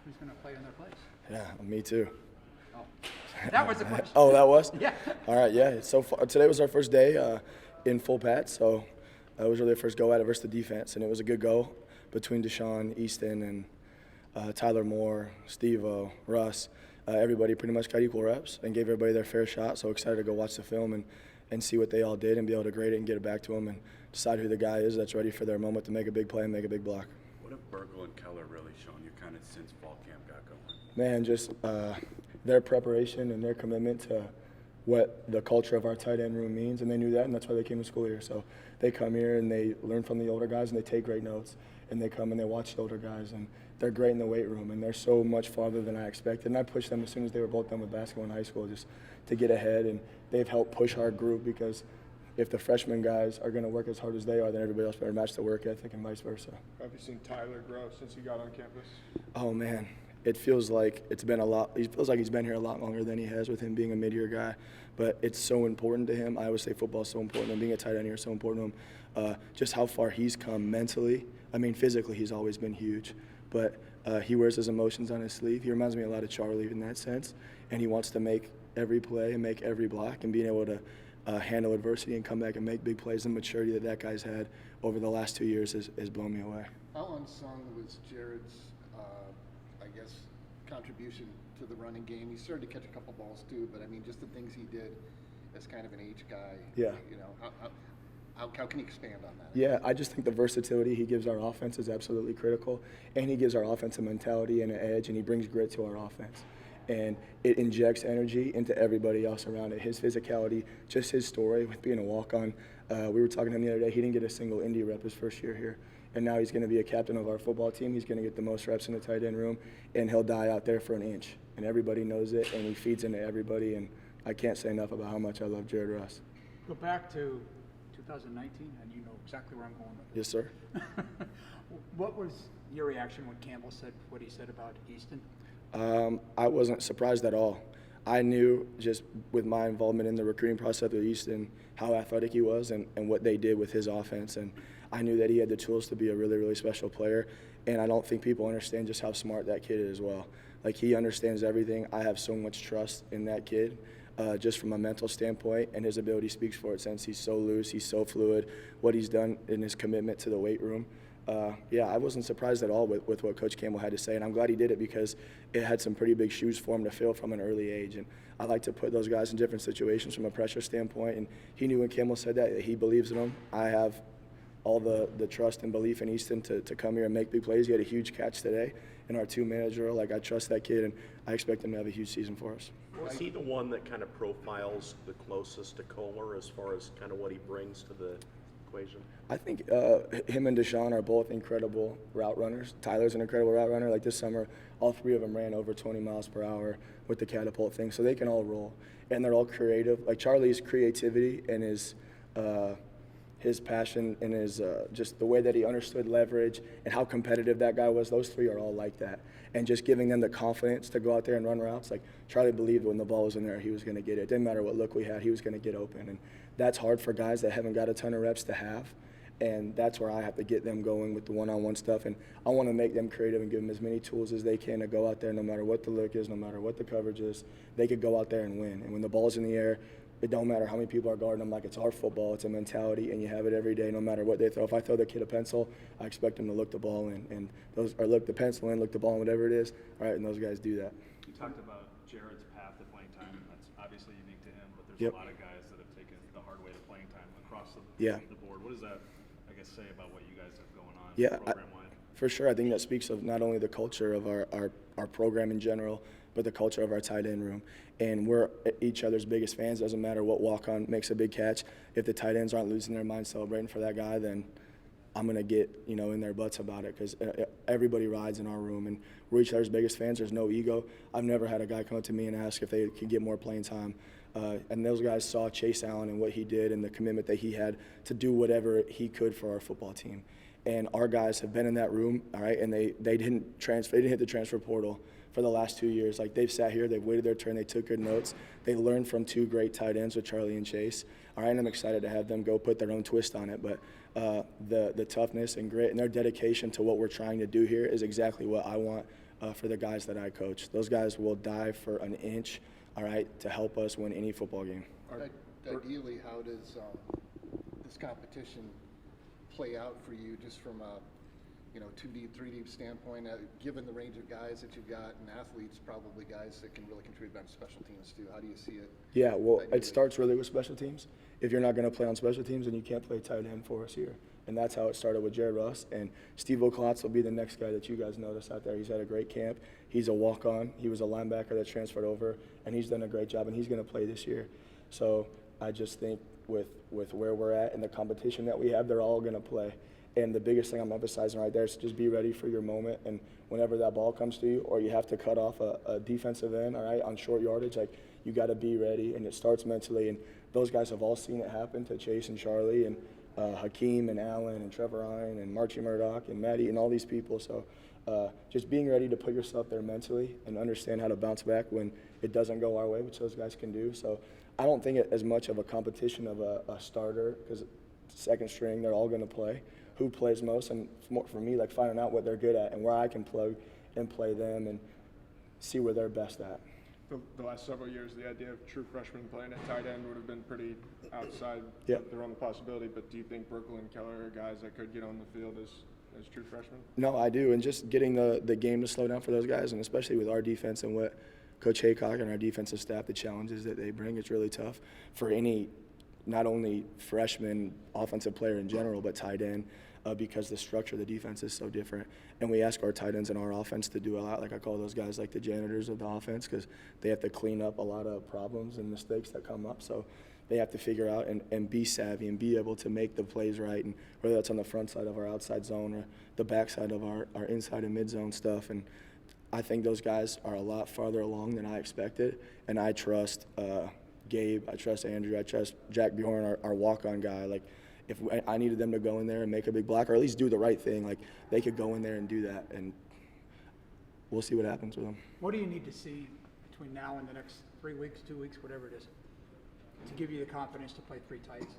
who's going to play in their place? Yeah, me too. Oh, that was the question. Oh, that was? Yeah. All right, yeah. So far, today was our first day in full pat, so it was really the first go at it versus the defense, and it was a good go between Deshaun, Easton, and Tyler Moore, Steve-O, Russ. Everybody pretty much got equal reps and gave everybody their fair shot, so excited to go watch the film and see what they all did and be able to grade it and get it back to them and decide who the guy is that's ready for their moment to make a big play and make a big block. What have Burgle and Keller really shown you kind of since fall camp got going? Man, just their preparation and their commitment to what the culture of our tight end room means, and they knew that, and that's why they came to school here. So they come here and they learn from the older guys and they take great notes, and they come and they watch the older guys, and they're great in the weight room, and they're so much farther than I expected. And I pushed them as soon as they were both done with basketball in high school just to get ahead, and they've helped push our group because if the freshman guys are going to work as hard as they are, then everybody else better match the work ethic and vice versa. Have you seen Tyler grow since he got on campus? Oh, man. It feels like it's been a lot. He feels like he's been here a lot longer than he has with him being a mid-year guy. But it's so important to him. I always say football is so important, and being a tight end here is so important to him. Just how far he's come mentally. I mean, physically, he's always been huge. But he wears his emotions on his sleeve. He reminds me a lot of Charlie in that sense. And he wants to make every play and make every block, and being able to handle adversity and come back and make big plays. The maturity that that guy's had over the last 2 years has blown me away. How unsung was Jared's, contribution to the running game? He started to catch a couple balls too, but I mean, just the things he did as kind of an H guy. Yeah. You know, how can you expand on that? Yeah, I just think the versatility he gives our offense is absolutely critical, and he gives our offense a mentality and an edge, and he brings grit to our offense. And it injects energy into everybody else around it. His physicality, just his story with being a walk-on. We were talking to him the other day. He didn't get a single Indy rep his first year here. And now he's going to be a captain of our football team. He's going to get the most reps in the tight end room, and he'll die out there for an inch. And everybody knows it, and he feeds into everybody. And I can't say enough about how much I love Jared Russ. Go back to 2019, and you know exactly where I'm going with Yes, sir. What was your reaction when Campbell said what he said about Easton? I wasn't surprised at all. I knew just with my involvement in the recruiting process with Easton how athletic he was and what they did with his offense. And I knew that he had the tools to be a really, really special player. And I don't think people understand just how smart that kid is as well. Like, he understands everything. I have so much trust in that kid just from a mental standpoint, and his ability speaks for it since he's so loose, he's so fluid, what he's done in his commitment to the weight room. Yeah, I wasn't surprised at all with what Coach Campbell had to say, and I'm glad he did it because it had some pretty big shoes for him to fill from an early age. And I like to put those guys in different situations from a pressure standpoint, and he knew when Campbell said that he believes in them. I have all the trust and belief in Easton to come here and make big plays. He had a huge catch today in our two-minute drill. Like, I trust that kid, and I expect him to have a huge season for us. Was he the one that kind of profiles the closest to Kohler as far as kind of what he brings to the equation? I think him and Deshaun are both incredible route runners. Tyler's an incredible route runner. Like, this summer, all three of them ran over 20 miles per hour with the catapult thing, so they can all roll. And they're all creative. Like, Charlie's creativity and his passion and his just the way that he understood leverage and how competitive that guy was, those three are all like that. And just giving them the confidence to go out there and run routes. Like, Charlie believed when the ball was in there, he was going to get it. It didn't matter what look we had, he was going to get open. And that's hard for guys that haven't got a ton of reps to have. And that's where I have to get them going with the one-on-one stuff. And I want to make them creative and give them as many tools as they can to go out there, no matter what the look is, no matter what the coverage is, they could go out there and win. And when the ball's in the air, it don't matter how many people are guarding them. Like, it's our football. It's a mentality, and you have it every day, no matter what they throw. If I throw the kid a pencil, I expect him to look the ball in, and look the pencil in, look the ball in, whatever it is. All right, and those guys do that. You talked about Jared's path to playing time, and that's obviously unique to him. But there's a lot of guys that have taken the hard way to playing time across the board. What does that, I guess, say about what you guys have going on program-wide? For sure, I think that speaks of not only the culture of our program in general, but the culture of our tight end room. And we're each other's biggest fans. Doesn't matter what walk-on makes a big catch. If the tight ends aren't losing their mind celebrating for that guy, then I'm going to get, in their butts about it, because everybody rides in our room, and we're each other's biggest fans. There's no ego. I've never had a guy come up to me and ask if they could get more playing time. And those guys saw Chase Allen and what he did and the commitment that he had to do whatever he could for our football team. And our guys have been in that room, all right, and they didn't hit the transfer portal for the last 2 years. Like, they've sat here, they've waited their turn, they took good notes. They learned from two great tight ends with Charlie and Chase. All right, and I'm excited to have them go put their own twist on it. But the toughness and grit and their dedication to what we're trying to do here is exactly what I want for the guys that I coach. Those guys will die for an inch, all right, to help us win any football game. Ideally, how does this competition play out for you just from a 2D, 3D standpoint, given the range of guys that you've got and athletes, probably guys that can really contribute on special teams too? How do you see it? Yeah, well, ideally? it starts really with special teams. If you're not going to play on special teams, then you can't play tight end for us here. And that's how it started with Jared Russ. And Steve O'Klotz will be the next guy that you guys notice out there. He's had a great camp. He's a walk-on. He was a linebacker that transferred over, and he's done a great job, and he's going to play this year. So I just think with where we're at and the competition that we have, they're all going to play. And the biggest thing I'm emphasizing right there is just be ready for your moment. And whenever that ball comes to you, or you have to cut off a defensive end, all right, on short yardage, like you got to be ready. And it starts mentally. And those guys have all seen it happen to Chase and Charlie and Hakeem and Allen and Trevor Ryan and Marchie Murdoch and Maddie and all these people. So just being ready to put yourself there mentally and understand how to bounce back when it doesn't go our way, which those guys can do. So I don't think it as much of a competition of a starter, because second string, they're all going to play. Who plays most, and for me, like finding out what they're good at and where I can plug and play them and see where they're best at. The last several years, the idea of true freshmen playing at tight end would have been pretty outside Yep. their own possibility, but do you think Brooklyn and Keller are guys that could get on the field as true freshmen? No, I do, and just getting the game to slow down for those guys, and especially with our defense and what Coach Haycock and our defensive staff, the challenges that they bring, it's really tough for any, not only freshman offensive player in general, but tight end, because the structure of the defense is so different. And we ask our tight ends in our offense to do a lot. Like I call those guys like the janitors of the offense, because they have to clean up a lot of problems and mistakes that come up. So they have to figure out and be savvy and be able to make the plays right, and whether that's on the front side of our outside zone or the back side of our inside and mid zone stuff. And I think those guys are a lot farther along than I expected, and I trust Gabe, I trust Andrew, I trust Jack Bjorn, our walk-on guy. Like, if I needed them to go in there and make a big block, or at least do the right thing, like they could go in there and do that, and we'll see what happens with them. What do you need to see between now and the next 3 weeks, 2 weeks, whatever it is, to give you the confidence to play three tights?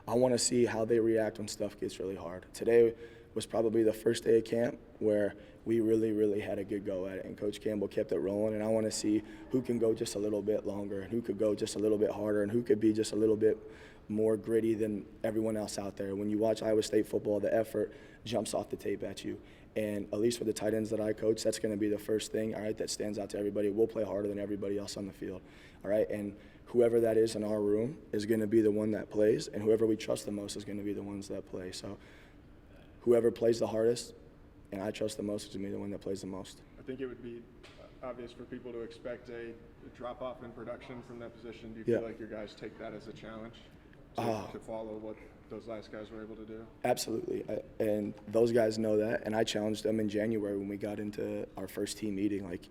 I want to see how they react when stuff gets really hard. Today was probably the first day of camp where we really, really had a good go at it, and Coach Campbell kept it rolling, and I want to see who can go just a little bit longer and who could go just a little bit harder and who could be just a little bit more gritty than everyone else out there. When you watch Iowa State football, the effort jumps off the tape at you. And at least for the tight ends that I coach, that's going to be the first thing, all right, that stands out to everybody. We'll play harder than everybody else on the field, all right? And whoever that is in our room is going to be the one that plays, and whoever we trust the most is going to be the ones that play. So whoever plays the hardest and I trust the most is going to be the one that plays the most. I think it would be obvious for people to expect a drop-off in production from that position. Do you feel like your guys take that as a challenge to follow what those last guys were able to do? Absolutely, and those guys know that, and I challenged them in January when we got into our first team meeting. Like,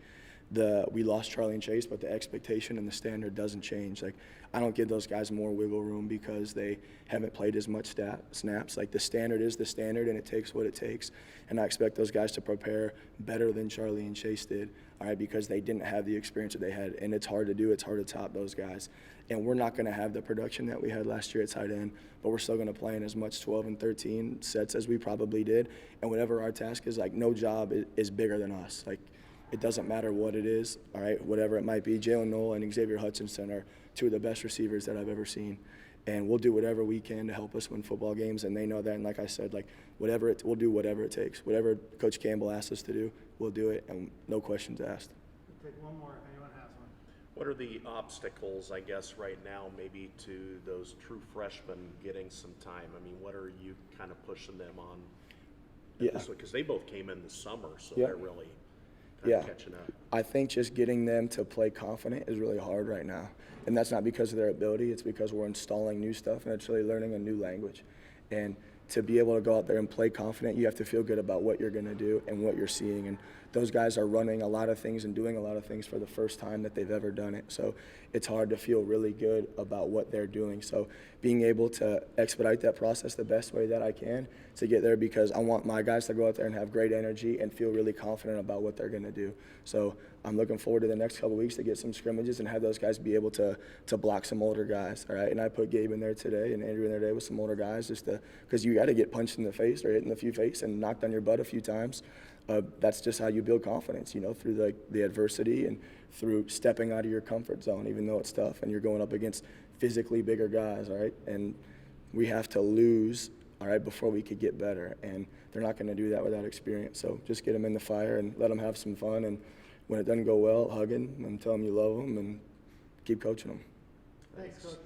we lost Charlie and Chase, but the expectation and the standard doesn't change. Like, I don't give those guys more wiggle room because they haven't played as much snaps. Like, the standard is the standard, and it takes what it takes. And I expect those guys to prepare better than Charlie and Chase did, all right, because they didn't have the experience that they had. And it's hard to do. It's hard to top those guys. And we're not going to have the production that we had last year at tight end, but we're still going to play in as much 12 and 13 sets as we probably did. And whatever our task is, like, no job is bigger than us. Like, it doesn't matter what it is, all right, whatever it might be. Jalen Noel and Xavier Hutchinson are two of the best receivers that I've ever seen. And we'll do whatever we can to help us win football games, and they know that. And like I said, like, we'll do whatever it takes. Whatever Coach Campbell asks us to do, we'll do it, and no questions asked. We'll take one more if anyone has one. What are the obstacles, I guess, right now, maybe to those true freshmen getting some time? I mean, what are you kind of pushing them on? Yeah. Because they both came in the summer, so Yeah. they're really kind Yeah. of catching up. I think just getting them to play confident is really hard right now. And that's not because of their ability, it's because we're installing new stuff and it's really learning a new language. And to be able to go out there and play confident, you have to feel good about what you're going to do and what you're seeing. And those guys are running a lot of things and doing a lot of things for the first time that they've ever done it. So it's hard to feel really good about what they're doing. So being able to expedite that process the best way that I can to get there, because I want my guys to go out there and have great energy and feel really confident about what they're going to do. So I'm looking forward to the next couple weeks to get some scrimmages and have those guys be able to block some older guys, all right? And I put Gabe in there today and Andrew in there today with some older guys, just because you got to get punched in the face or hit in the face and knocked on your butt a few times, that's just how you build confidence, you know, through the adversity and through stepping out of your comfort zone, even though it's tough and you're going up against physically bigger guys, all right? And we have to lose, all right, before we could get better. And they're not going to do that without experience. So just get them in the fire and let them have some fun. And when it doesn't go well, hug them and tell them you love them and keep coaching them. Thanks, Coach.